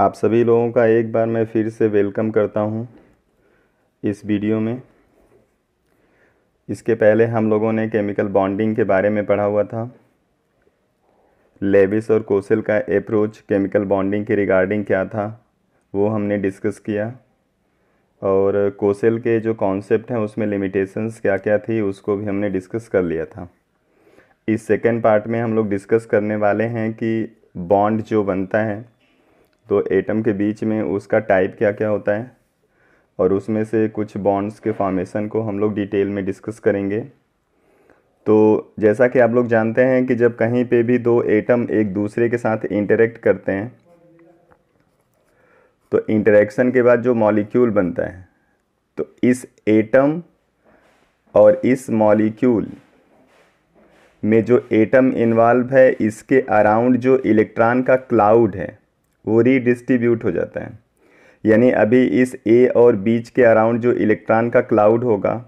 आप सभी लोगों का एक बार मैं फिर से वेलकम करता हूं इस वीडियो में। इसके पहले हम लोगों ने केमिकल बॉन्डिंग के बारे में पढ़ा हुआ था। लेविस और कोसेल का अप्रोच केमिकल बॉन्डिंग के रिगार्डिंग क्या था वो हमने डिस्कस किया, और कोसेल के जो कॉन्सेप्ट हैं उसमें लिमिटेशंस क्या क्या थी उसको भी हमने डिस्कस कर लिया था। इस सेकेंड पार्ट में हम लोग डिस्कस करने वाले हैं कि बॉन्ड जो बनता है तो एटम के बीच में उसका टाइप क्या क्या होता है, और उसमें से कुछ बॉन्ड्स के फॉर्मेशन को हम लोग डिटेल में डिस्कस करेंगे। तो जैसा कि आप लोग जानते हैं कि जब कहीं पे भी दो एटम एक दूसरे के साथ इंटरेक्ट करते हैं तो इंटरेक्शन के बाद जो मॉलिक्यूल बनता है, तो इस एटम और इस मॉलिक्यूल में जो एटम इन्वॉल्व है इसके अराउंड जो इलेक्ट्रॉन का क्लाउड है वो रीडिस्ट्रीब्यूट हो जाता है। यानी अभी इस ए और बीच के अराउंड जो इलेक्ट्रॉन का क्लाउड होगा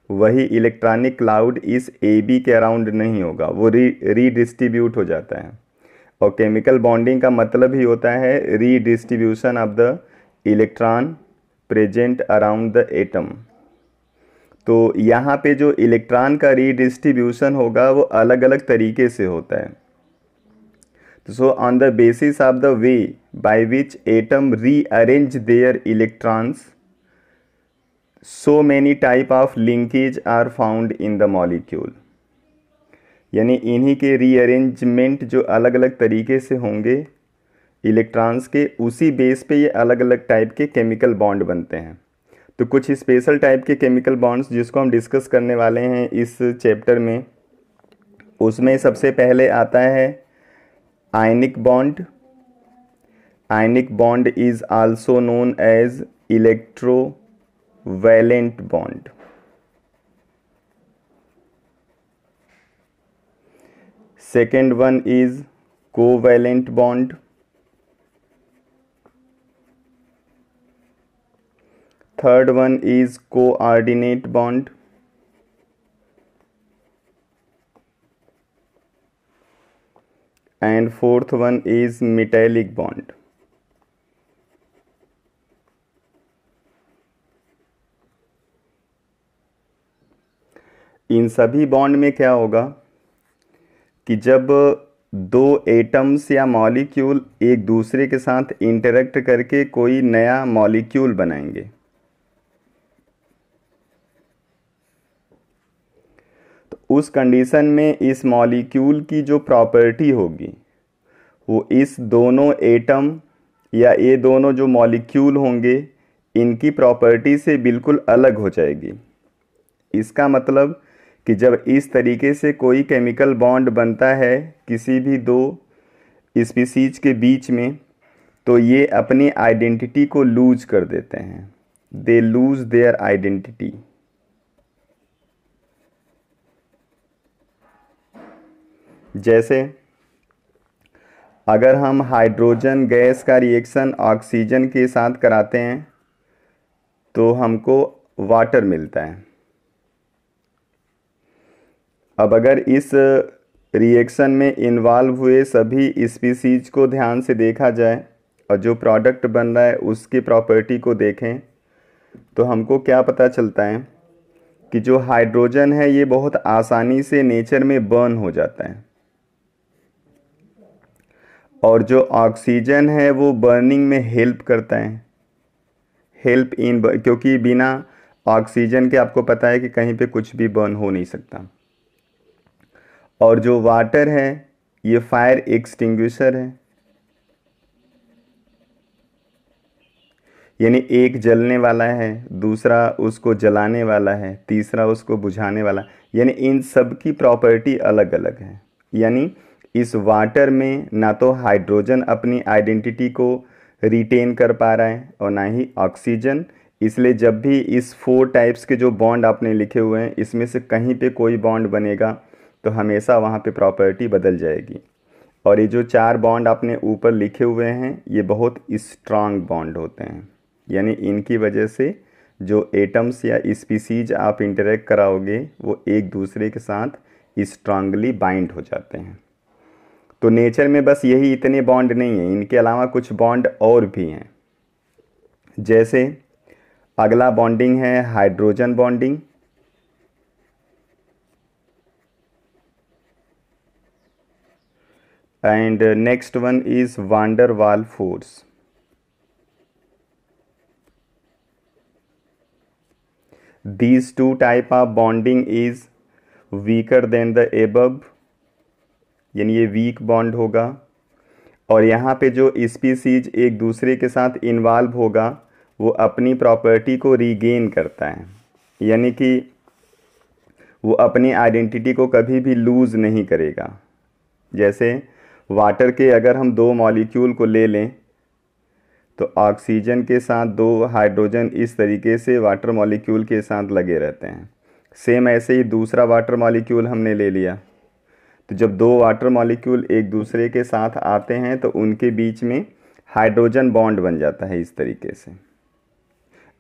वही इलेक्ट्रॉनिक क्लाउड इस ए बी के अराउंड नहीं होगा, वो रीडिस्ट्रीब्यूट हो जाता है। और केमिकल बॉन्डिंग का मतलब ही होता है redistribution of the electron present around the atom. तो यहाँ पे जो इलेक्ट्रॉन का रीडिस्ट्रीब्यूशन होगा वो अलग अलग तरीके से होता है। So on the basis of the way by which atom rearrange their electrons, so many type of linkage are found in the molecule। यानी इन्हीं के रीअरेंजमेंट जो अलग अलग तरीके से होंगे इलेक्ट्रॉन्स के, उसी बेस पे ये अलग अलग टाइप के केमिकल बॉन्ड बनते हैं। तो कुछ स्पेशल टाइप के केमिकल बॉन्ड्स जिसको हम डिस्कस करने वाले हैं इस चैप्टर में, उसमें सबसे पहले आता है ionic bond. Ionic bond is also known as electrovalent bond। Second one is covalent bond। Third one is coordinate bond। And fourth one is metallic bond। इन सभी बॉन्ड में क्या होगा कि जब दो एटम्स या मॉलिक्यूल एक दूसरे के साथ इंटरेक्ट करके कोई नया मॉलिक्यूल बनाएंगे, तो उस कंडीशन में इस मॉलिक्यूल की जो प्रॉपर्टी होगी वो इस दोनों एटम या ये दोनों जो मॉलिक्यूल होंगे इनकी प्रॉपर्टी से बिल्कुल अलग हो जाएगी। इसका मतलब कि जब इस तरीके से कोई केमिकल बॉन्ड बनता है किसी भी दो स्पीसीज के बीच में, तो ये अपनी आइडेंटिटी को लूज कर देते हैं। They lose their identity. जैसे अगर हम हाइड्रोजन गैस का रिएक्शन ऑक्सीजन के साथ कराते हैं तो हमको वाटर मिलता है। अब अगर इस रिएक्शन में इन्वॉल्व हुए सभी स्पीसीज को ध्यान से देखा जाए और जो प्रोडक्ट बन रहा है उसकी प्रॉपर्टी को देखें तो हमको क्या पता चलता है कि जो हाइड्रोजन है ये बहुत आसानी से नेचर में बर्न हो जाता है, और जो ऑक्सीजन है वो बर्निंग में हेल्प करता है। हेल्प इन, क्योंकि बिना ऑक्सीजन के आपको पता है कि कहीं पे कुछ भी बर्न हो नहीं सकता। और जो वाटर है ये फायर एक्सटिंग्विशर है, यानी एक जलने वाला है, दूसरा उसको जलाने वाला है, तीसरा उसको बुझाने वाला, यानी इन सब की प्रॉपर्टी अलग अलग है। यानी इस वाटर में ना तो हाइड्रोजन अपनी आइडेंटिटी को रिटेन कर पा रहा है और ना ही ऑक्सीजन। इसलिए जब भी इस 4 टाइप्स के जो बॉन्ड आपने लिखे हुए हैं इसमें से कहीं पे कोई बॉन्ड बनेगा तो हमेशा वहाँ पे प्रॉपर्टी बदल जाएगी। और ये जो 4 बॉन्ड आपने ऊपर लिखे हुए हैं ये बहुत स्ट्रांग बॉन्ड होते हैं, यानी इनकी वजह से जो एटम्स या स्पीसीज आप इंटरेक्ट कराओगे वो एक दूसरे के साथ स्ट्रांगली बाइंड हो जाते हैं। तो नेचर में बस यही इतने बॉन्ड नहीं है, इनके अलावा कुछ बॉन्ड और भी हैं। जैसे अगला बॉन्डिंग है hydrogen bonding, and next one is van der Waal force. These two type of bonding is weaker than the above, यानी ये वीक बॉन्ड होगा। और यहाँ पे जो स्पीसीज एक दूसरे के साथ इन्वॉल्व होगा वो अपनी प्रॉपर्टी को रीगेन करता है, यानी कि वो अपनी आइडेंटिटी को कभी भी लूज़ नहीं करेगा। जैसे वाटर के अगर हम दो मॉलिक्यूल को ले लें तो ऑक्सीजन के साथ दो हाइड्रोजन इस तरीके से वाटर मॉलिक्यूल के साथ लगे रहते हैं। सेम ऐसे ही दूसरा वाटर मॉलिक्यूल हमने ले लिया, तो जब दो वाटर मॉलिक्यूल एक दूसरे के साथ आते हैं तो उनके बीच में हाइड्रोजन बॉन्ड बन जाता है इस तरीके से,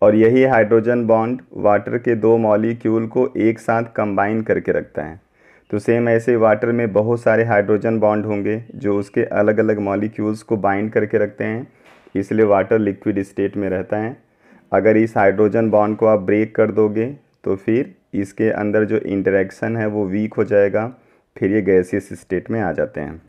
और यही हाइड्रोजन बॉन्ड वाटर के दो मॉलिक्यूल को एक साथ कंबाइन करके रखता है। तो सेम ऐसे वाटर में बहुत सारे हाइड्रोजन बॉन्ड होंगे जो उसके अलग अलग मॉलिक्यूल्स को बाइंड करके रखते हैं, इसलिए वाटर लिक्विड स्टेट में रहता है। अगर इस हाइड्रोजन बॉन्ड को आप ब्रेक कर दोगे तो फिर इसके अंदर जो इंटरेक्शन है वो वीक हो जाएगा, फिर ये गैसियस स्टेट में आ जाते हैं।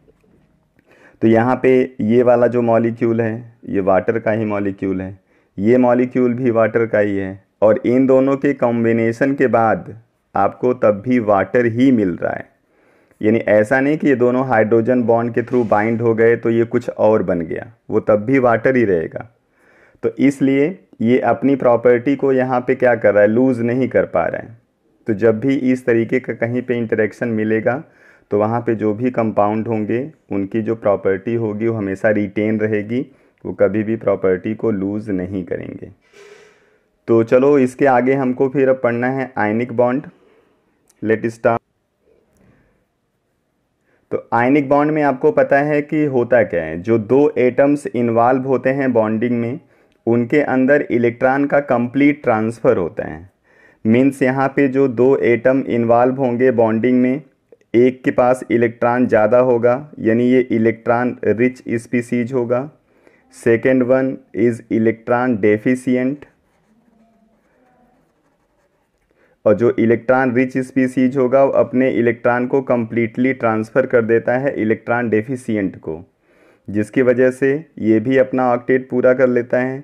तो यहाँ पे ये वाला जो मॉलिक्यूल है ये वाटर का ही मॉलिक्यूल है, ये मॉलिक्यूल भी वाटर का ही है, और इन दोनों के कॉम्बिनेशन के बाद आपको तब भी वाटर ही मिल रहा है। यानी ऐसा नहीं कि ये दोनों हाइड्रोजन बॉन्ड के थ्रू बाइंड हो गए तो ये कुछ और बन गया, वो तब भी वाटर ही रहेगा। तो इसलिए ये अपनी प्रॉपर्टी को यहाँ पे क्या कर रहा है, लूज़ नहीं कर पा रहा है। तो जब भी इस तरीके का कहीं पे इंटरेक्शन मिलेगा तो वहाँ पे जो भी कंपाउंड होंगे उनकी जो प्रॉपर्टी होगी वो हमेशा रिटेन रहेगी, वो कभी भी प्रॉपर्टी को लूज़ नहीं करेंगे। तो चलो इसके आगे हमको फिर अब पढ़ना है आयनिक बॉन्ड। Let start. तो आयनिक बॉन्ड में आपको पता है कि होता क्या है, जो दो एटम्स इन्वॉल्व होते हैं बॉन्डिंग में उनके अंदर इलेक्ट्रॉन का कंप्लीट ट्रांसफ़र होता है। मीन्स यहाँ पे जो दो एटम इन्वॉल्व होंगे बॉन्डिंग में, एक के पास इलेक्ट्रॉन ज़्यादा होगा यानी ये इलेक्ट्रॉन रिच स्पीसीज होगा, second one is electron deficient, और जो इलेक्ट्रॉन रिच स्पीसीज होगा वो अपने इलेक्ट्रॉन को कम्प्लीटली ट्रांसफ़र कर देता है इलेक्ट्रॉन डेफिशिएंट को, जिसकी वजह से ये भी अपना ऑक्टेट पूरा कर लेता है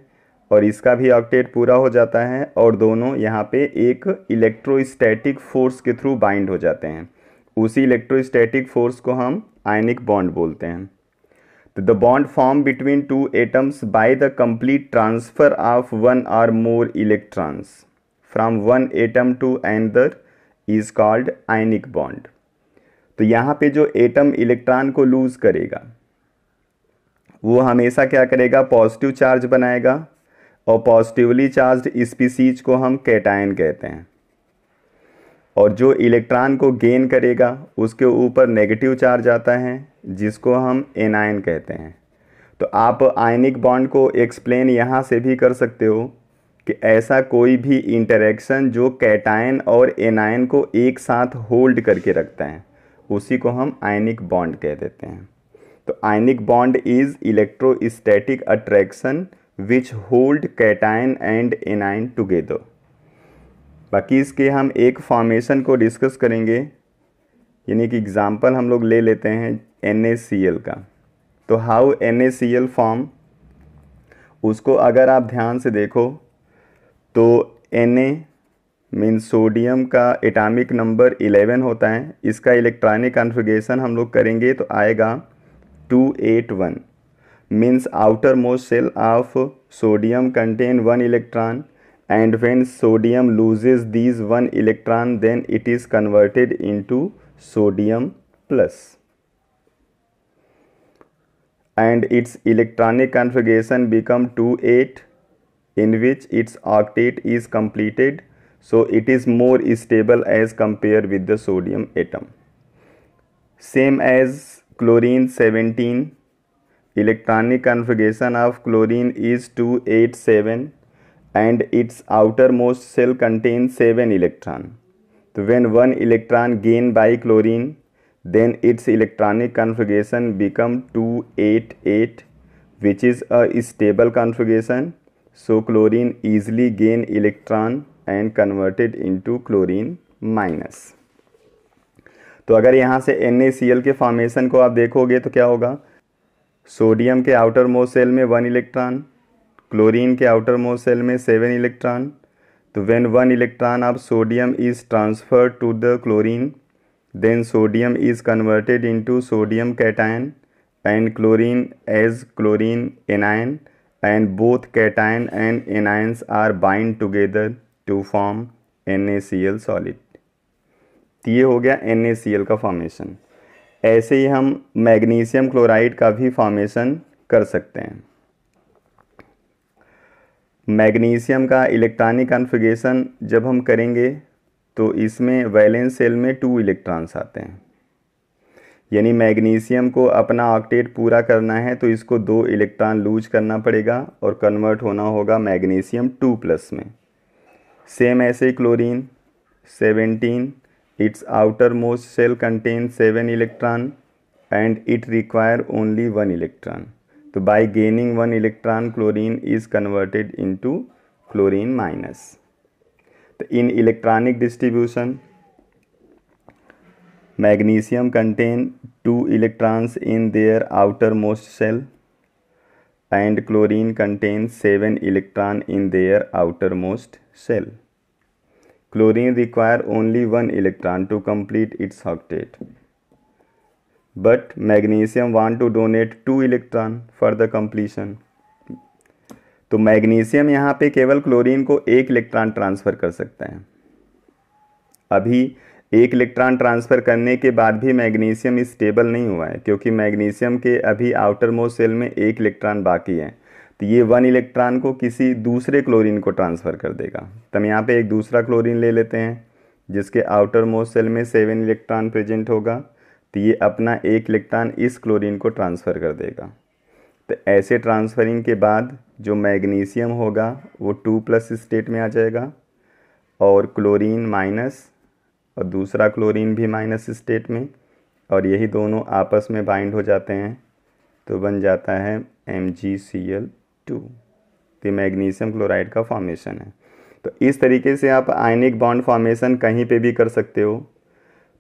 और इसका भी ऑक्टेट पूरा हो जाता है, और दोनों यहाँ पे एक इलेक्ट्रोस्टैटिक फोर्स के थ्रू बाइंड हो जाते हैं। उसी इलेक्ट्रोस्टैटिक फोर्स को हम आयनिक बॉन्ड बोलते हैं। तो the bond form between two atoms by the complete transfer of one और more electrons from one atom to another is called ionic bond. तो यहाँ पे जो एटम इलेक्ट्रॉन को लूज़ करेगा वो हमेशा क्या करेगा, पॉजिटिव चार्ज बनाएगा, और पॉजिटिवली चार्ज्ड स्पीसीज को हम कैटायन कहते हैं, और जो इलेक्ट्रॉन को गेन करेगा उसके ऊपर नेगेटिव चार्ज आता है जिसको हम एनायन कहते हैं। तो आप आयनिक बॉन्ड को एक्सप्लेन यहाँ से भी कर सकते हो कि ऐसा कोई भी इंटरेक्शन जो कैटायन और एनायन को एक साथ होल्ड करके रखता है उसी को हम आयनिक बॉन्ड कह देते हैं। तो ionic bond is electrostatic attraction which hold cation and anion together. बाकी इसके हम एक फॉर्मेशन को डिस्कस करेंगे, यानी कि एग्जांपल हम लोग ले लेते हैं NaCl का। तो हाउ NaCl फॉर्म, उसको अगर आप ध्यान से देखो तो Na मीन सोडियम का एटॉमिक नंबर 11 होता है, इसका इलेक्ट्रॉनिक कॉन्फ़िगरेशन हम लोग करेंगे तो आएगा 281, means outer most shell of sodium contain 1 electron, and when sodium loses these 1 electron then it is converted into sodium plus, and its electronic configuration become 28 in which its octet is completed, so it is more stable as compared with the sodium atom. Same as chlorine 17, electronic configuration of chlorine is 287 and its outermost shell contains 7 electron. So when 1 electron gained by chlorine then its electronic configuration become 288, which is a stable configuration, so chlorine easily gain electron and converted into chlorine minus। तो अगर यहाँ से NaCl के formation को आप देखोगे तो क्या होगा, सोडियम के आउटर मोस्ट सेल में 1 इलेक्ट्रॉन, क्लोरीन के आउटर मोस्ट सेल में 7 इलेक्ट्रॉन। तो when 1 electron of sodium is transferred to the chlorine, then sodium is converted into sodium cation and chlorine as chlorine anion, and both cation and anions are bind together to form NaCl solid। ये हो गया NaCl का formation. ऐसे ही हम magnesium chloride का भी formation कर सकते हैं। मैग्नीशियम का इलेक्ट्रॉनिक कॉन्फ़िगरेशन जब हम करेंगे तो इसमें वैलेंस शेल में 2 इलेक्ट्रॉन्स आते हैं, यानी मैग्नीशियम को अपना ऑक्टेट पूरा करना है तो इसको 2 इलेक्ट्रॉन लूज करना पड़ेगा और कन्वर्ट होना होगा मैग्नीशियम 2+ में। सेम ऐसे chlorine 17, its outer most shell contain 7 electron and it require only 1 electron. तो by gaining 1 electron chlorine is converted into chlorine minus. तो in electronic distribution magnesium contain 2 electrons in their outer most shell and chlorine contain 7 electron in their outer most shell. Chlorine require only 1 electron to complete its octet, but magnesium want to donate 2 electron for the completion. तो magnesium यहाँ पे केवल chlorine को 1 electron transfer कर सकता है। अभी 1 electron transfer करने के बाद भी मैग्नीशियम स्टेबल नहीं हुआ है, क्योंकि मैग्नीशियम के अभी आउटर मोस्ट सेल में 1 इलेक्ट्रॉन बाकी है। तो ये 1 इलेक्ट्रॉन को किसी दूसरे क्लोरीन को ट्रांसफ़र कर देगा। तो हम यहाँ पे एक दूसरा क्लोरीन ले लेते हैं जिसके आउटर मोस्ट सेल में 7 इलेक्ट्रॉन प्रेजेंट होगा। तो ये अपना 1 इलेक्ट्रॉन इस क्लोरीन को ट्रांसफ़र कर देगा। तो ऐसे ट्रांसफरिंग के बाद जो मैग्नीशियम होगा वो 2+ स्टेट में आ जाएगा और क्लोरीन माइनस और दूसरा क्लोरीन भी माइनस स्टेट में, और यही दोनों आपस में बाइंड हो जाते हैं तो बन जाता है MgCl2। तो मैग्नीशियम क्लोराइड का फॉर्मेशन है। तो इस तरीके से आप आयनिक बॉन्ड फॉर्मेशन कहीं पे भी कर सकते हो।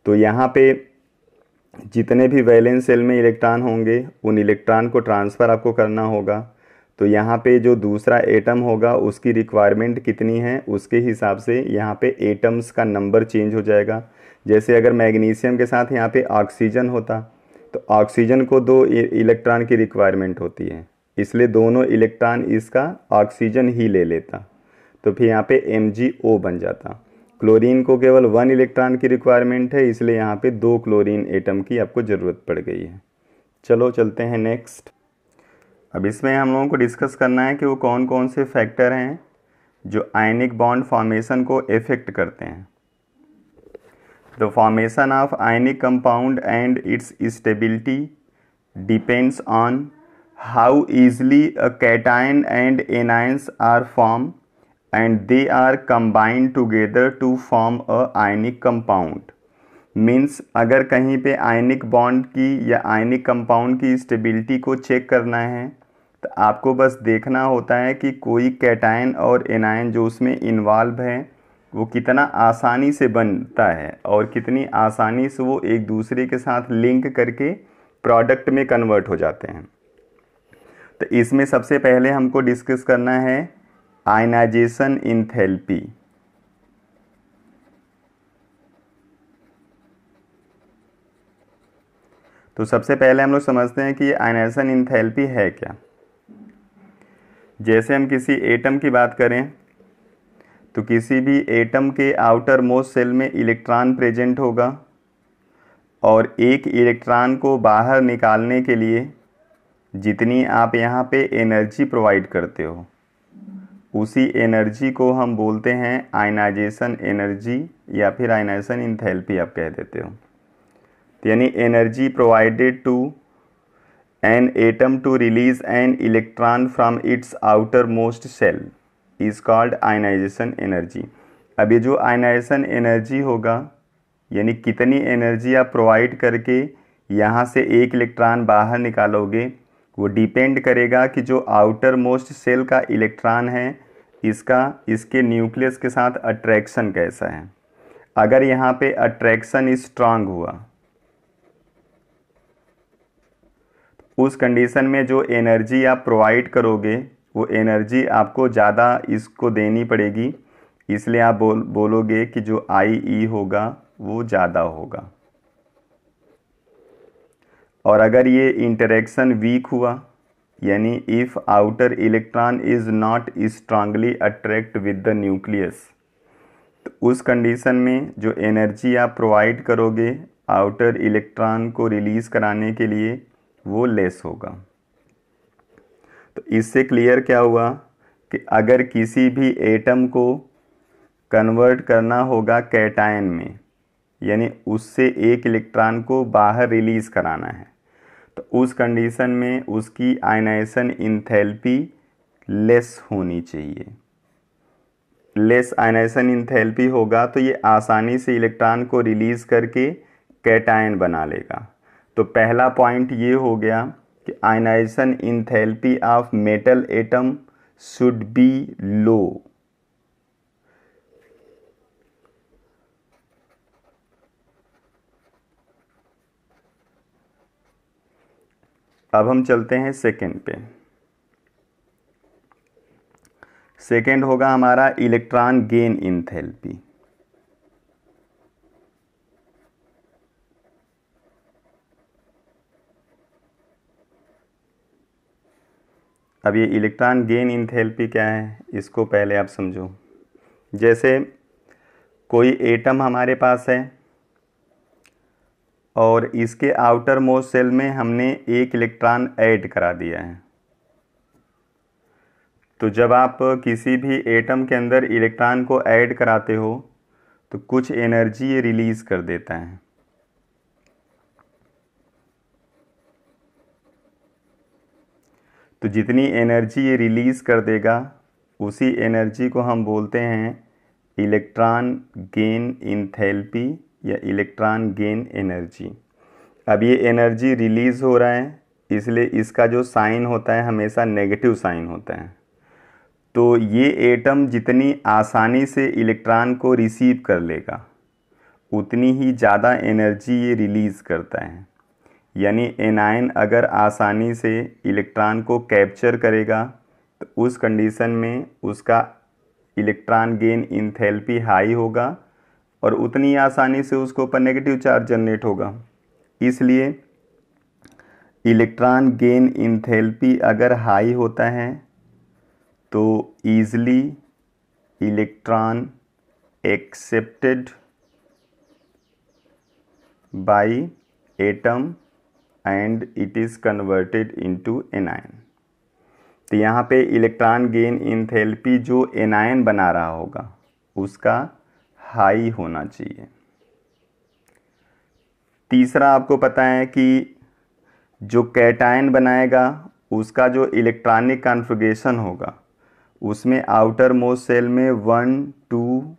तो यहाँ पे जितने भी वैलेंस शेल में इलेक्ट्रॉन होंगे उन इलेक्ट्रॉन को ट्रांसफ़र आपको करना होगा। तो यहाँ पे जो दूसरा एटम होगा उसकी रिक्वायरमेंट कितनी है उसके हिसाब से यहाँ पे एटम्स का नंबर चेंज हो जाएगा। जैसे अगर मैग्नीशियम के साथ यहाँ पे ऑक्सीजन होता तो ऑक्सीजन को 2 इलेक्ट्रॉन की रिक्वायरमेंट होती है, इसलिए दोनों इलेक्ट्रॉन इसका ऑक्सीजन ही ले लेता, तो फिर यहाँ पे MgO बन जाता। क्लोरीन को केवल 1 इलेक्ट्रॉन की रिक्वायरमेंट है, इसलिए यहाँ पे 2 क्लोरीन एटम की आपको ज़रूरत पड़ गई है। चलो चलते हैं नेक्स्ट। अब इसमें हम लोगों को डिस्कस करना है कि वो कौन कौन से फैक्टर हैं जो आयनिक बॉन्ड फॉर्मेशन को इफ़ेक्ट करते हैं। The formation of ionic compound and its stability depends on how easily a cation and anions are form and they are combined together to form a ionic compound। Means अगर कहीं पे ionic bond की या ionic compound की stability को check करना है तो आपको बस देखना होता है कि कोई कैटायन और एनायन जो उसमें इन्वॉल्व है वो कितना आसानी से बनता है और कितनी आसानी से वो एक दूसरे के साथ लिंक करके प्रोडक्ट में कन्वर्ट हो जाते हैं। तो इसमें सबसे पहले हमको डिस्कस करना है आयनाइजेशन एंथैल्पी। तो सबसे पहले हम लोग समझते हैं कि आयनाइजेशन एंथैल्पी है क्या। जैसे हम किसी एटम की बात करें तो किसी भी एटम के आउटर मोस्ट सेल में इलेक्ट्रॉन प्रेजेंट होगा और एक इलेक्ट्रॉन को बाहर निकालने के लिए जितनी आप यहाँ पे एनर्जी प्रोवाइड करते हो उसी एनर्जी को हम बोलते हैं आयनाइजेशन एनर्जी या फिर आयनाइजेशन एंथैल्पी आप कह देते हो। तो यानी energy provided to an atom to release an electron from its outer most shell is called ionisation energy. अब ये जो आयनाइजेशन एनर्जी होगा यानी कितनी एनर्जी आप प्रोवाइड करके यहाँ से एक इलेक्ट्रॉन बाहर निकालोगे, वो डिपेंड करेगा कि जो आउटर मोस्ट सेल का इलेक्ट्रॉन है इसका इसके न्यूक्लियस के साथ अट्रैक्शन कैसा है। अगर यहाँ पे अट्रैक्शन स्ट्रांग हुआ, उस कंडीशन में जो एनर्जी आप प्रोवाइड करोगे वो एनर्जी आपको ज़्यादा इसको देनी पड़ेगी, इसलिए आप बोलोगे कि जो IE होगा वो ज़्यादा होगा। और अगर ये इंटरेक्शन वीक हुआ, यानी if outer electron is not strongly attract with the nucleus, तो उस कंडीशन में जो एनर्जी आप प्रोवाइड करोगे आउटर इलेक्ट्रॉन को रिलीज़ कराने के लिए वो लेस होगा। तो इससे क्लियर क्या हुआ कि अगर किसी भी एटम को कन्वर्ट करना होगा कैटायन में, यानी उससे एक इलेक्ट्रॉन को बाहर रिलीज़ कराना है, तो उस कंडीशन में उसकी आयनाइजेशन इंथैल्पी लेस होनी चाहिए। लेस आयनाइजेशन इंथैल्पी होगा तो ये आसानी से इलेक्ट्रॉन को रिलीज़ करके कैटायन बना लेगा। तो पहला पॉइंट ये हो गया कि ionization enthalpy of metal atom should be low. अब हम चलते हैं सेकेंड पे। सेकेंड होगा हमारा इलेक्ट्रॉन गेन इंथैल्पी। अब ये इलेक्ट्रॉन गेन इंथैल्पी क्या है इसको पहले आप समझो। जैसे कोई एटम हमारे पास है और इसके आउटर मोस्ट सेल में हमने एक इलेक्ट्रॉन ऐड करा दिया है, तो जब आप किसी भी एटम के अंदर इलेक्ट्रॉन को ऐड कराते हो तो कुछ एनर्जी ये रिलीज़ कर देता है। तो जितनी एनर्जी ये रिलीज़ कर देगा उसी एनर्जी को हम बोलते हैं इलेक्ट्रॉन गेन इंथैल्पी या इलेक्ट्रॉन गेन एनर्जी। अब ये एनर्जी रिलीज़ हो रहा है, इसलिए इसका जो साइन होता है हमेशा नेगेटिव साइन होता है। तो ये एटम जितनी आसानी से इलेक्ट्रॉन को रिसीव कर लेगा उतनी ही ज़्यादा एनर्जी ये रिलीज़ करता है। यानी एनायन अगर आसानी से इलेक्ट्रॉन को कैप्चर करेगा तो उस कंडीशन में उसका इलेक्ट्रॉन गेन इंथैल्पी हाई होगा और उतनी आसानी से उसके ऊपर नेगेटिव चार्ज जनरेट होगा। इसलिए इलेक्ट्रॉन गेन इंथैल्पी अगर हाई होता है तो easily electron accepted by atom and it is converted into anion. तो यहाँ पे इलेक्ट्रॉन गेन इंथैल्पी जो एनायन बना रहा होगा उसका हाई होना चाहिए। तीसरा आपको पता है कि जो कैटायन बनाएगा उसका जो इलेक्ट्रॉनिक कॉन्फ़िगरेशन होगा उसमें आउटर मोस्ट सेल में 1, 2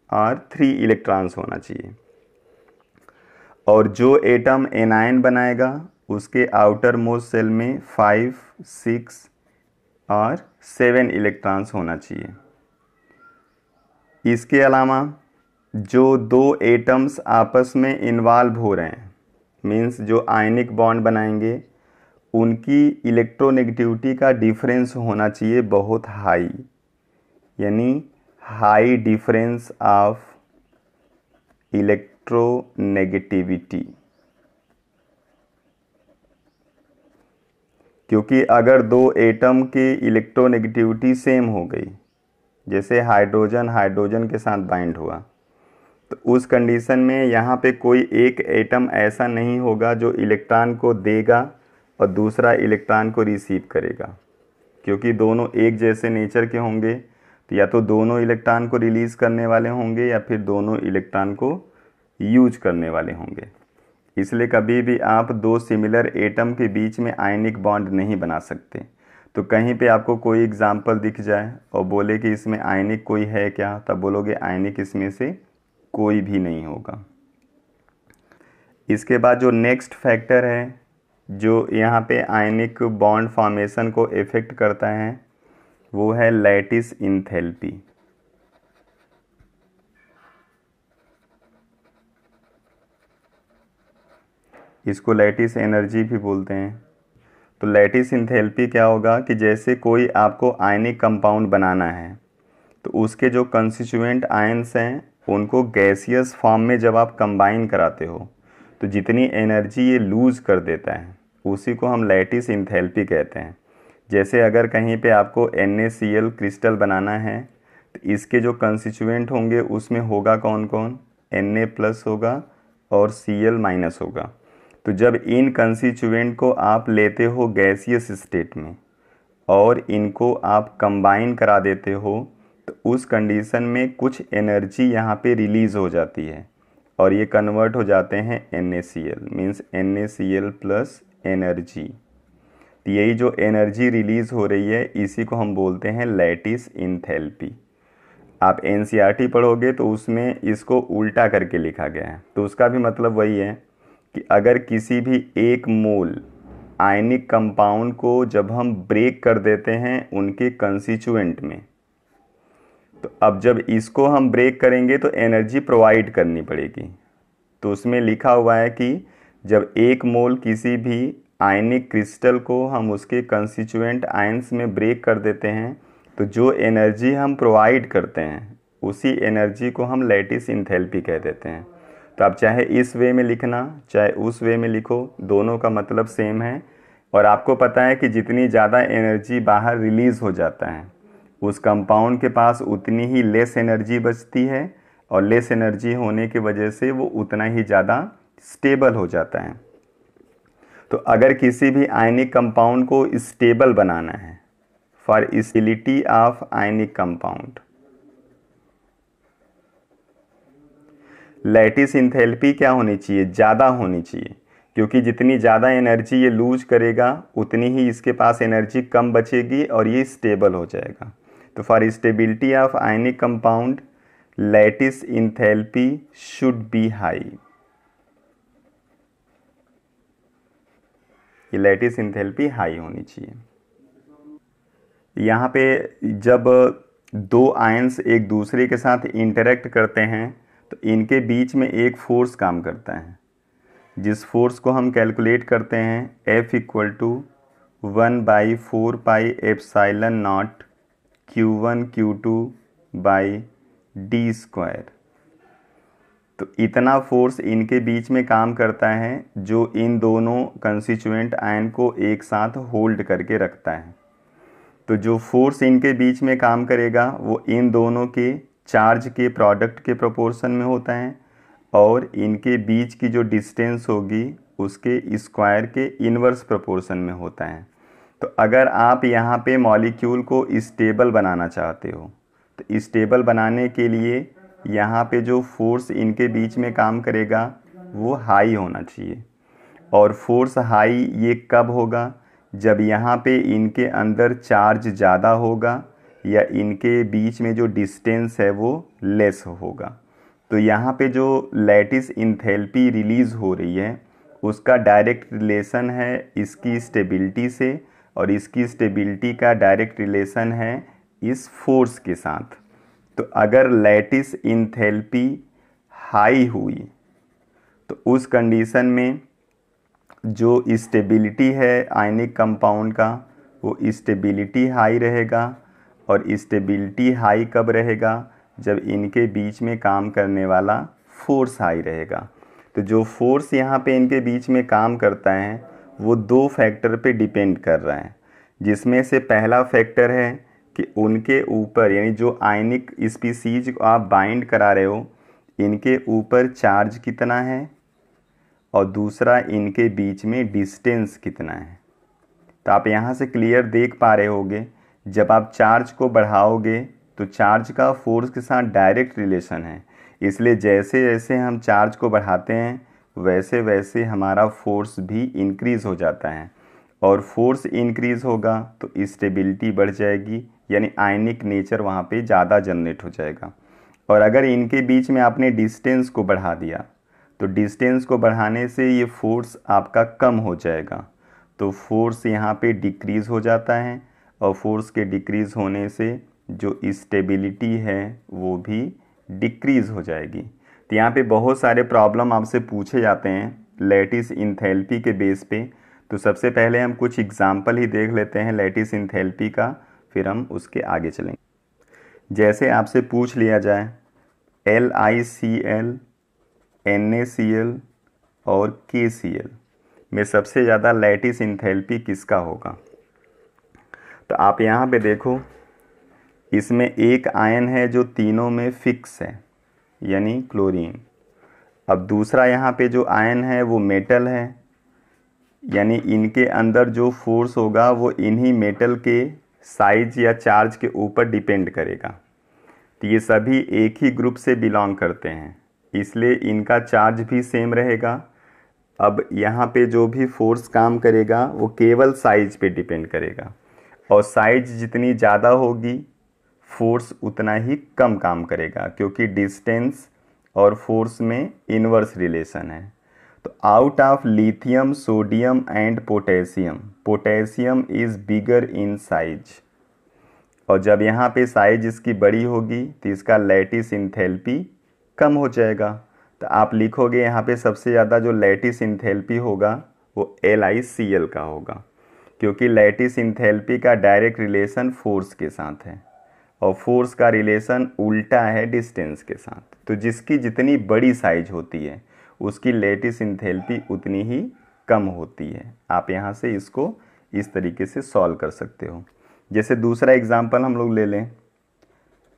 और 3 इलेक्ट्रॉन्स होना चाहिए, और जो एटम एनायन बनाएगा उसके आउटर मोस्ट सेल में 5, 6 और 7 इलेक्ट्रॉन्स होना चाहिए। इसके अलावा जो दो एटम्स आपस में इन्वॉल्व हो रहे हैं, मीन्स जो आयनिक बॉन्ड बनाएंगे, उनकी इलेक्ट्रोनेगेटिविटी का डिफरेंस होना चाहिए बहुत हाई, यानी हाई डिफरेंस ऑफ इलेक्ट्रोनेगेटिविटी। क्योंकि अगर दो एटम की इलेक्ट्रोनेगेटिविटी सेम हो गई, जैसे हाइड्रोजन हाइड्रोजन के साथ बाइंड हुआ, तो उस कंडीशन में यहाँ पे कोई एक एटम ऐसा नहीं होगा जो इलेक्ट्रॉन को देगा और दूसरा इलेक्ट्रॉन को रिसीव करेगा। क्योंकि दोनों एक जैसे नेचर के होंगे तो या तो दोनों इलेक्ट्रॉन को रिलीज़ करने वाले होंगे या फिर दोनों इलेक्ट्रॉन को यूज करने वाले होंगे। इसलिए कभी भी आप दो सिमिलर एटम के बीच में आयनिक बॉन्ड नहीं बना सकते। तो कहीं पे आपको कोई एग्जाम्पल दिख जाए और बोले कि इसमें आयनिक कोई है क्या, तब बोलोगे आयनिक इसमें से कोई भी नहीं होगा। इसके बाद जो नेक्स्ट फैक्टर है जो यहाँ पे आयनिक बॉन्ड फॉर्मेशन को इफ़ेक्ट करता है वो है लैटिस इंथैल्पी। इसको लैटिस एनर्जी भी बोलते हैं। तो लैटिस इंथैल्पी क्या होगा कि जैसे कोई आपको आयनिक कंपाउंड बनाना है तो उसके जो कंस्टिट्यूएंट आयन्स हैं उनको गैसियस फॉर्म में जब आप कंबाइन कराते हो तो जितनी एनर्जी ये लूज़ कर देता है उसी को हम लैटिस इंथैल्पी कहते हैं। जैसे अगर कहीं पे आपको NaCl क्रिस्टल बनाना है तो इसके जो कंस्टिट्यूएंट होंगे उसमें होगा कौन कौन, Na+ होगा और Cl- होगा। तो जब इन कंस्टिट्यूएंट को आप लेते हो गैसियस स्टेट में और इनको आप कंबाइन करा देते हो तो उस कंडीशन में कुछ एनर्जी यहाँ पे रिलीज़ हो जाती है और ये कन्वर्ट हो जाते हैं NaCl, मीन्स NaCl+ एनर्जी। तो यही जो एनर्जी रिलीज़ हो रही है इसी को हम बोलते हैं लैटिस इंथैल्पी। आप NCERT पढ़ोगे तो उसमें इसको उल्टा करके लिखा गया है, तो उसका भी मतलब वही है कि अगर किसी भी एक मोल आयनिक कंपाउंड को जब हम ब्रेक कर देते हैं उनके कंस्टिट्यूएंट में, तो अब जब इसको हम ब्रेक करेंगे तो एनर्जी प्रोवाइड करनी पड़ेगी। तो उसमें लिखा हुआ है कि जब एक मोल किसी भी आयनिक क्रिस्टल को हम उसके कंस्टिट्यूएंट आयंस में ब्रेक कर देते हैं तो जो एनर्जी हम प्रोवाइड करते हैं उसी एनर्जी को हम लैटिस इंथैल्पी कह देते हैं। तो आप चाहे इस वे में लिखना चाहे उस वे में लिखो, दोनों का मतलब सेम है। और आपको पता है कि जितनी ज़्यादा एनर्जी बाहर रिलीज़ हो जाता है उस कंपाउंड के पास उतनी ही लेस एनर्जी बचती है और लेस एनर्जी होने की वजह से वो उतना ही ज़्यादा स्टेबल हो जाता है। तो अगर किसी भी आयनिक कंपाउंड को स्टेबल बनाना है, for stability of ionic compound, lattice enthalpy क्या होनी चाहिए, ज़्यादा होनी चाहिए, क्योंकि जितनी ज़्यादा एनर्जी ये लूज करेगा उतनी ही इसके पास एनर्जी कम बचेगी और ये स्टेबल हो जाएगा। तो for stability of ionic compound lattice enthalpy should be high. ये लैटिस इंथैल्पी हाई होनी चाहिए। यहाँ पे जब दो आयंस एक दूसरे के साथ इंटरेक्ट करते हैं तो इनके बीच में एक फोर्स काम करता है, जिस फोर्स को हम कैलकुलेट करते हैं F = 1/4πε0 Q1 Q2/d²। तो इतना फोर्स इनके बीच में काम करता है जो इन दोनों कंस्टिट्यूएंट आयन को एक साथ होल्ड करके रखता है। तो जो फोर्स इनके बीच में काम करेगा वो इन दोनों के चार्ज के प्रोडक्ट के प्रोपोर्शन में होता है और इनके बीच की जो डिस्टेंस होगी उसके स्क्वायर के इन्वर्स प्रोपोर्शन में होता है। तो अगर आप यहाँ पे मॉलिक्यूल को स्टेबल बनाना चाहते हो तो स्टेबल बनाने के लिए यहाँ पे जो फोर्स इनके बीच में काम करेगा वो हाई होना चाहिए। और फोर्स हाई ये कब होगा, जब यहाँ पे इनके अंदर चार्ज ज़्यादा होगा या इनके बीच में जो डिस्टेंस है वो लेस होगा। तो यहाँ पे जो लैटिस इंथैल्पी रिलीज़ हो रही है उसका डायरेक्ट रिलेशन है इसकी स्टेबिलिटी से और इसकी स्टेबिलिटी का डायरेक्ट रिलेशन है इस फोर्स के साथ। तो अगर लैटिस इंथैल्पी हाई हुई तो उस कंडीशन में जो स्टेबिलिटी है आयनिक कंपाउंड का वो स्टेबिलिटी हाई रहेगा। और स्टेबिलिटी हाई कब रहेगा, जब इनके बीच में काम करने वाला फोर्स हाई रहेगा। तो जो फोर्स यहाँ पे इनके बीच में काम करता है वो दो फैक्टर पे डिपेंड कर रहा है, जिसमें से पहला फैक्टर है कि उनके ऊपर यानी जो आयनिक स्पीसीज को आप बाइंड करा रहे हो इनके ऊपर चार्ज कितना है और दूसरा इनके बीच में डिस्टेंस कितना है। तो आप यहाँ से क्लियर देख पा रहे होगे जब आप चार्ज को बढ़ाओगे तो चार्ज का फोर्स के साथ डायरेक्ट रिलेशन है, इसलिए जैसे जैसे हम चार्ज को बढ़ाते हैं वैसे वैसे हमारा फोर्स भी इंक्रीज़ हो जाता है। और फोर्स इंक्रीज़ होगा तो स्टेबिलिटी बढ़ जाएगी, यानी आयनिक नेचर वहाँ पे ज़्यादा जनरेट हो जाएगा। और अगर इनके बीच में आपने डिस्टेंस को बढ़ा दिया तो डिस्टेंस को बढ़ाने से ये फोर्स आपका कम हो जाएगा, तो फोर्स यहाँ पे डिक्रीज़ हो जाता है, और फोर्स के डिक्रीज़ होने से जो स्टेबिलिटी है वो भी डिक्रीज़ हो जाएगी। तो यहाँ पे बहुत सारे प्रॉब्लम आपसे पूछे जाते हैं लैटिस इंथैल्पी के बेस पे। तो सबसे पहले हम कुछ एग्जाम्पल ही देख लेते हैं लैटिस इंथैल्पी का, फिर हम उसके आगे चलेंगे। जैसे आपसे पूछ लिया जाए LiCl, NaCl और KCl में सबसे ज़्यादा लैटिस इंथैल्पी किसका होगा, तो आप यहाँ पे देखो, इसमें एक आयन है जो तीनों में फिक्स है, यानी क्लोरीन। अब दूसरा यहाँ पे जो आयन है वो मेटल है, यानी इनके अंदर जो फोर्स होगा वो इन्हीं मेटल के साइज या चार्ज के ऊपर डिपेंड करेगा। तो ये सभी एक ही ग्रुप से बिलोंग करते हैं, इसलिए इनका चार्ज भी सेम रहेगा। अब यहाँ पे जो भी फोर्स काम करेगा वो केवल साइज पे डिपेंड करेगा, और साइज जितनी ज़्यादा होगी फोर्स उतना ही कम काम करेगा, क्योंकि डिस्टेंस और फोर्स में इनवर्स रिलेशन है। तो out of lithium, sodium and potassium, potassium is bigger in size, और जब यहाँ पे साइज इसकी बड़ी होगी तो इसका लैटिस इंथैल्पी कम हो जाएगा। तो आप लिखोगे यहाँ पे सबसे ज़्यादा जो लैटिस इंथैल्पी होगा वो LiCl का होगा, क्योंकि लैटिस इंथैल्पी का डायरेक्ट रिलेशन फोर्स के साथ है, और फोर्स का रिलेशन उल्टा है डिस्टेंस के साथ। तो जिसकी जितनी बड़ी साइज होती है उसकी लैटिस इंथैल्पी उतनी ही कम होती है। आप यहाँ से इसको इस तरीके से सॉल्व कर सकते हो। जैसे दूसरा एग्जांपल हम लोग ले लें,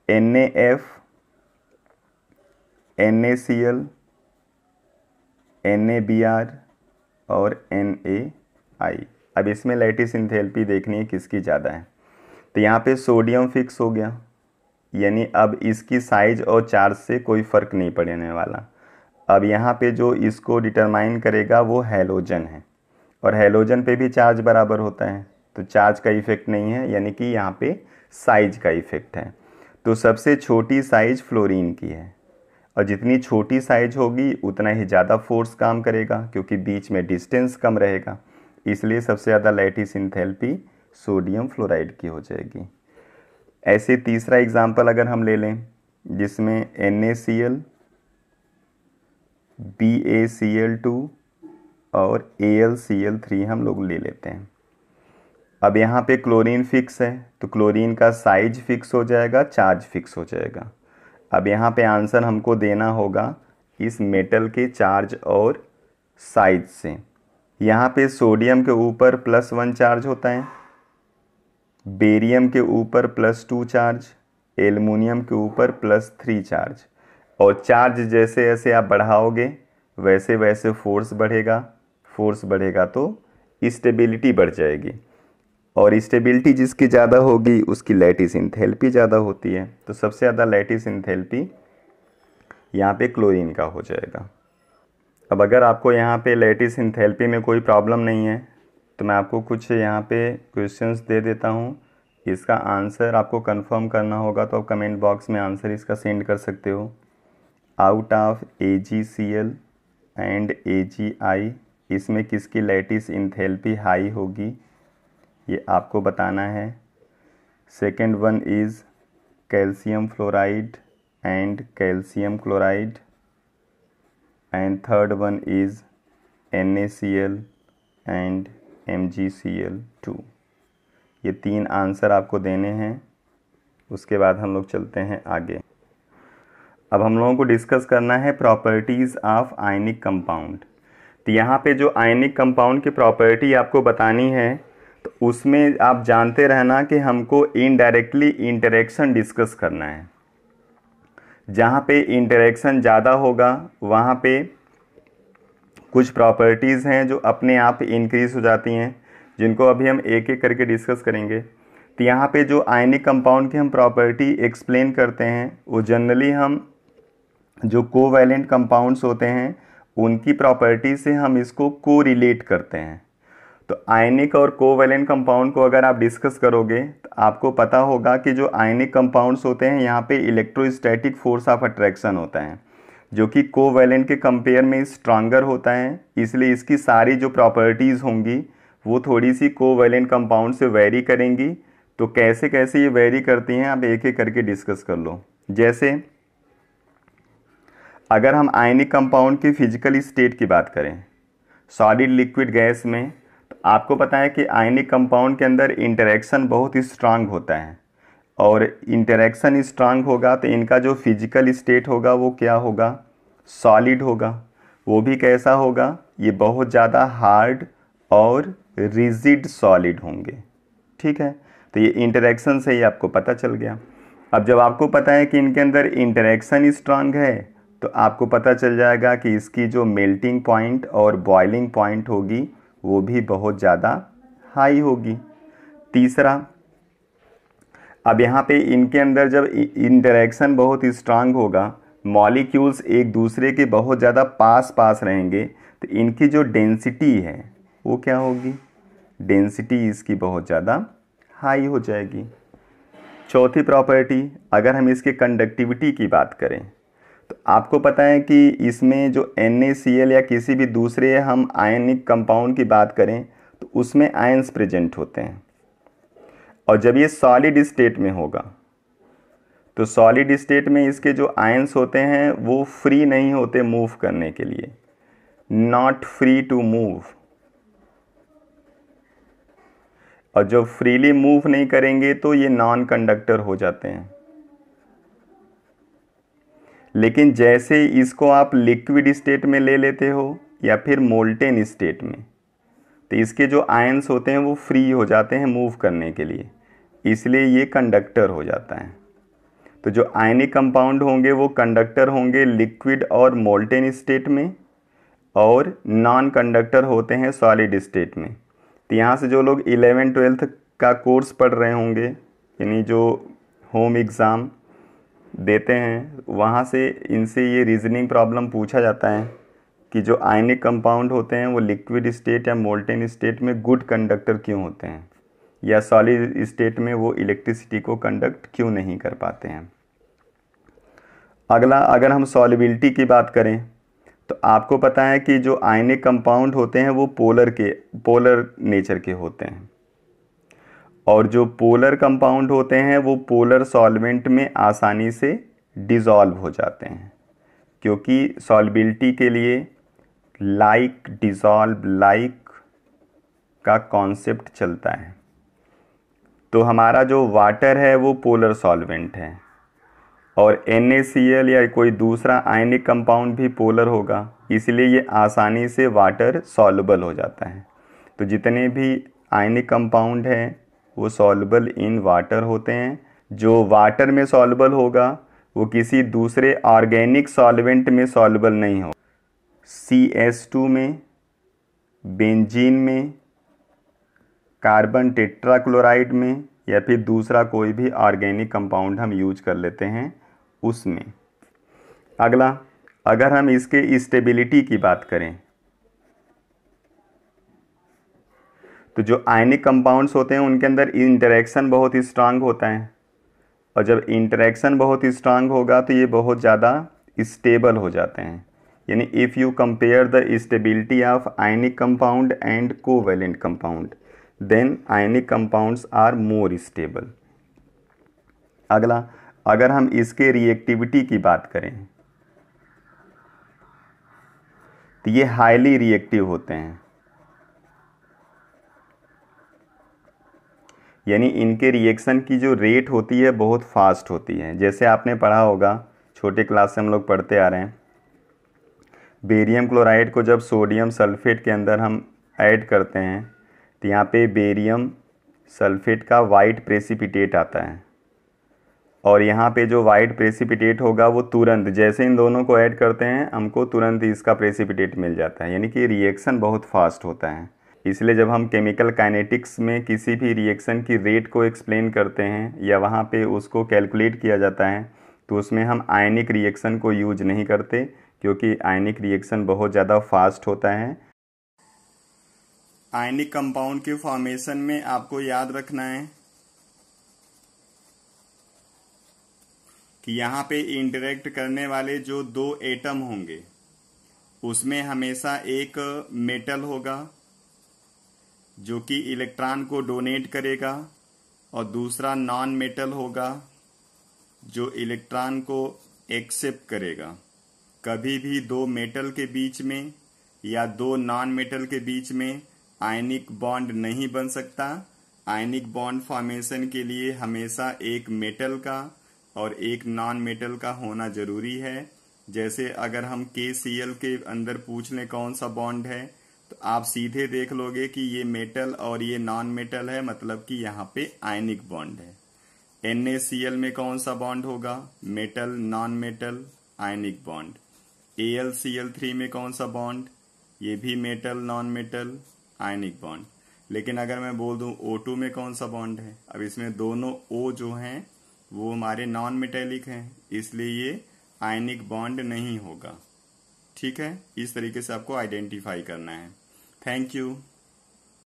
NaF, NaCl, NaBr और NaI। अब इसमें लैटिस इंथैल्पी देखनी है किसकी ज़्यादा है। तो यहाँ पे सोडियम फिक्स हो गया, यानी अब इसकी साइज और चार्ज से कोई फ़र्क नहीं पड़ने वाला। अब यहाँ पे जो इसको डिटरमाइन करेगा वो हैलोजन है, और हैलोजन पे भी चार्ज बराबर होता है, तो चार्ज का इफ़ेक्ट नहीं है, यानी कि यहाँ पे साइज का इफ़ेक्ट है। तो सबसे छोटी साइज फ्लोरीन की है, और जितनी छोटी साइज होगी उतना ही ज़्यादा फोर्स काम करेगा, क्योंकि बीच में डिस्टेंस कम रहेगा, इसलिए सबसे ज़्यादा लैटिस इंथैल्पी सोडियम फ्लोराइड की हो जाएगी। ऐसे तीसरा एग्जाम्पल अगर हम ले लें, जिसमें NaCl, BaCl2 और AlCl3 हम लोग ले लेते हैं। अब यहाँ पे क्लोरीन फिक्स है, तो क्लोरीन का साइज फिक्स हो जाएगा, चार्ज फिक्स हो जाएगा। अब यहाँ पे आंसर हमको देना होगा इस मेटल के चार्ज और साइज से। यहाँ पे सोडियम के ऊपर +1 चार्ज होता है, बेरियम के ऊपर +2 चार्ज, एल्युमिनियम के ऊपर +3 चार्ज, और चार्ज जैसे जैसे आप बढ़ाओगे वैसे वैसे फोर्स बढ़ेगा, फोर्स बढ़ेगा तो स्टेबिलिटी बढ़ जाएगी, और स्टेबिलिटी जिसकी ज़्यादा होगी उसकी लैटिस इंथैल्पी ज़्यादा होती है। तो सबसे ज़्यादा लैटिस इंथैल्पी यहाँ पे क्लोरीन का हो जाएगा। अब अगर आपको यहाँ पे लैटिस इंथैल्पी में कोई प्रॉब्लम नहीं है तो मैं आपको कुछ यहाँ पे क्वेश्चंस दे देता हूँ, इसका आंसर आपको कंफर्म करना होगा, तो आप कमेंट बॉक्स में आंसर इसका सेंड कर सकते हो। Out of AgCl and AgI इसमें किसकी लैटिस इंथैल्पी हाई होगी, ये आपको बताना है। Second one is calcium fluoride and calcium chloride, and third one is NaCl and MgCl2। ये 3 आंसर आपको देने हैं, उसके बाद हम लोग चलते हैं आगे। अब हम लोगों को डिस्कस करना है प्रॉपर्टीज़ ऑफ आयनिक कंपाउंड। तो यहाँ पे जो आयनिक कंपाउंड की प्रॉपर्टी आपको बतानी है, तो उसमें आप जानते रहना कि हमको इनडायरेक्टली इंटरेक्शन डिस्कस करना है। जहाँ पे इंटरेक्शन ज़्यादा होगा वहाँ पे कुछ प्रॉपर्टीज़ हैं जो अपने आप इंक्रीज़ हो जाती हैं, जिनको अभी हम एक एक करके डिस्कस करेंगे। तो यहाँ पे जो आयनिक कंपाउंड की हम प्रॉपर्टी एक्सप्लेन करते हैं वो जनरली हम जो कोवैलेंट कंपाउंड्स होते हैं उनकी प्रॉपर्टी से हम इसको कोरिलेट करते हैं। तो आयनिक और कोवैलेंट कंपाउंड को अगर आप डिस्कस करोगे तो आपको पता होगा कि जो आयनिक कंपाउंड्स होते हैं यहाँ पे इलेक्ट्रोस्टैटिक फोर्स ऑफ अट्रैक्शन होता है। जो कि कोवैलेंट के कंपेयर में स्ट्रांगर होता है, इसलिए इसकी सारी जो प्रॉपर्टीज़ होंगी वो थोड़ी सी कोवैलेंट कंपाउंड से वेरी करेंगी। तो कैसे कैसे ये वेरी करती हैं आप एक एक करके डिस्कस कर लो। जैसे अगर हम आयनिक कंपाउंड की फिजिकल स्टेट की बात करें सॉलिड लिक्विड गैस में, तो आपको पता है कि आयनिक कंपाउंड के अंदर इंटरेक्शन बहुत ही स्ट्रांग होता है, और इंटरेक्शन स्ट्रांग होगा तो इनका जो फिजिकल स्टेट होगा वो क्या होगा, सॉलिड होगा। वो भी कैसा होगा, ये बहुत ज़्यादा हार्ड और रिजिड सॉलिड होंगे। ठीक है, तो ये इंटरेक्शन से ही आपको पता चल गया। अब जब आपको पता है कि इनके अंदर इंटरेक्शन स्ट्रांग है, तो आपको पता चल जाएगा कि इसकी जो मेल्टिंग पॉइंट और बॉइलिंग पॉइंट होगी वो भी बहुत ज़्यादा हाई होगी। तीसरा, अब यहाँ पे इनके अंदर जब इंटरेक्शन बहुत स्ट्रांग होगा, मॉलिक्यूल्स एक दूसरे के बहुत ज़्यादा पास पास रहेंगे, तो इनकी जो डेंसिटी है वो क्या होगी, डेंसिटी इसकी बहुत ज़्यादा हाई हो जाएगी। चौथी प्रॉपर्टी, अगर हम इसके कंडक्टिविटी की बात करें, तो आपको पता है कि इसमें जो NaCl या किसी भी दूसरे हम आयनिक कंपाउंड की बात करें तो उसमें आयंस प्रेजेंट होते हैं, और जब ये सॉलिड स्टेट में होगा तो सॉलिड स्टेट में इसके जो आयंस होते हैं वो फ्री नहीं होते मूव करने के लिए, नॉट फ्री टू मूव। और जब फ्रीली मूव नहीं करेंगे तो ये नॉन कंडक्टर हो जाते हैं। लेकिन जैसे इसको आप लिक्विड स्टेट में ले लेते हो या फिर मोल्टेन स्टेट में, तो इसके जो आयंस होते हैं वो फ्री हो जाते हैं मूव करने के लिए, इसलिए ये कंडक्टर हो जाता है। तो जो आयनिक कंपाउंड होंगे वो कंडक्टर होंगे लिक्विड और मोल्टेन स्टेट में, और नॉन कंडक्टर होते हैं सॉलिड स्टेट में। तो यहाँ से जो लोग 11th-12th का कोर्स पढ़ रहे होंगे, यानी जो होम एग्ज़ाम देते हैं, वहाँ से इनसे ये रीजनिंग प्रॉब्लम पूछा जाता है कि जो आयनिक कंपाउंड होते हैं वो लिक्विड स्टेट या मोल्टेन स्टेट में गुड कंडक्टर क्यों होते हैं, या सॉलिड स्टेट में वो इलेक्ट्रिसिटी को कंडक्ट क्यों नहीं कर पाते हैं। अगला, अगर हम सॉल्युबिलिटी की बात करें, तो आपको पता है कि जो आयनिक कंपाउंड होते हैं वो पोलर नेचर के होते हैं, और जो पोलर कंपाउंड होते हैं वो पोलर सॉल्वेंट में आसानी से डिज़ोल्व हो जाते हैं, क्योंकि सॉल्युबिलिटी के लिए लाइक डिज़ोल्व लाइक का कॉन्सेप्ट चलता है। तो हमारा जो वाटर है वो पोलर सॉल्वेंट है, और NaCl या कोई दूसरा आयनिक कंपाउंड भी पोलर होगा, इसलिए ये आसानी से वाटर सॉल्युबल हो जाता है। तो जितने भी आयनिक कंपाउंड हैं वो सॉल्युबल इन वाटर होते हैं। जो वाटर में सॉल्युबल होगा वो किसी दूसरे ऑर्गेनिक सॉल्वेंट में सॉल्युबल नहीं हो, CH2 में, बेंजीन में, कार्बन टेट्राक्लोराइड में, या फिर दूसरा कोई भी ऑर्गेनिक कंपाउंड हम यूज कर लेते हैं उसमें। अगला, अगर हम इसके स्टेबिलिटी की बात करें, तो जो आयनिक कंपाउंड्स होते हैं उनके अंदर इंटरेक्शन बहुत ही स्ट्रांग होता है, और जब इंटरेक्शन बहुत ही स्ट्रांग होगा तो ये बहुत ज़्यादा स्टेबल हो जाते हैं। यानी if you compare the stability of ionic compound and covalent compound, then ionic compounds are more stable. अगला, अगर हम इसके रिएक्टिविटी की बात करें, तो ये हाईली रिएक्टिव होते हैं, यानी इनके रिएक्शन की जो रेट होती है बहुत फास्ट होती है। जैसे आपने पढ़ा होगा, छोटे क्लास से हम लोग पढ़ते आ रहे हैं, बेरियम क्लोराइड को जब सोडियम सल्फेट के अंदर हम ऐड करते हैं तो यहाँ पे बेरियम सल्फेट का वाइट प्रेसिपिटेट आता है, और यहाँ पे जो वाइट प्रेसिपिटेट होगा वो तुरंत, जैसे इन दोनों को ऐड करते हैं हमको तुरंत इसका प्रेसिपिटेट मिल जाता है। यानी कि रिएक्शन बहुत फास्ट होता है। इसलिए जब हम केमिकल काइनेटिक्स में किसी भी रिएक्शन की रेट को एक्सप्लेन करते हैं या वहाँ पे उसको कैलकुलेट किया जाता है, तो उसमें हम आयनिक रिएक्शन को यूज नहीं करते, क्योंकि आयनिक रिएक्शन बहुत ज़्यादा फास्ट होता है। आयनिक कंपाउंड के फॉर्मेशन में आपको याद रखना है कि यहाँ पे इंटरेक्ट करने वाले जो दो एटम होंगे उसमें हमेशा एक मेटल होगा जो कि इलेक्ट्रॉन को डोनेट करेगा और दूसरा नॉन मेटल होगा जो इलेक्ट्रॉन को एक्सेप्ट करेगा। कभी भी दो मेटल के बीच में या दो नॉन मेटल के बीच में आयनिक बॉन्ड नहीं बन सकता। आयनिक बॉन्ड फॉर्मेशन के लिए हमेशा एक मेटल का और एक नॉन मेटल का होना जरूरी है। जैसे अगर हम KCl के अंदर पूछ लें कौन सा बॉन्ड है तो आप सीधे देख लोगे कि ये मेटल और ये नॉन मेटल है, मतलब कि यहाँ पे आयनिक बॉन्ड है। NaCl में कौन सा बॉन्ड होगा? Metal non metal ionic bond. AlCl3 में कौन सा बॉन्ड? ये भी metal non metal ionic bond. लेकिन अगर मैं बोल दूं O2 में कौन सा बॉन्ड है, अब इसमें दोनों O जो हैं वो हमारे नॉन मेटेलिक हैं, इसलिए ये आयनिक बॉन्ड नहीं होगा। ठीक है, इस तरीके से आपको आइडेंटिफाई करना है। Thank you.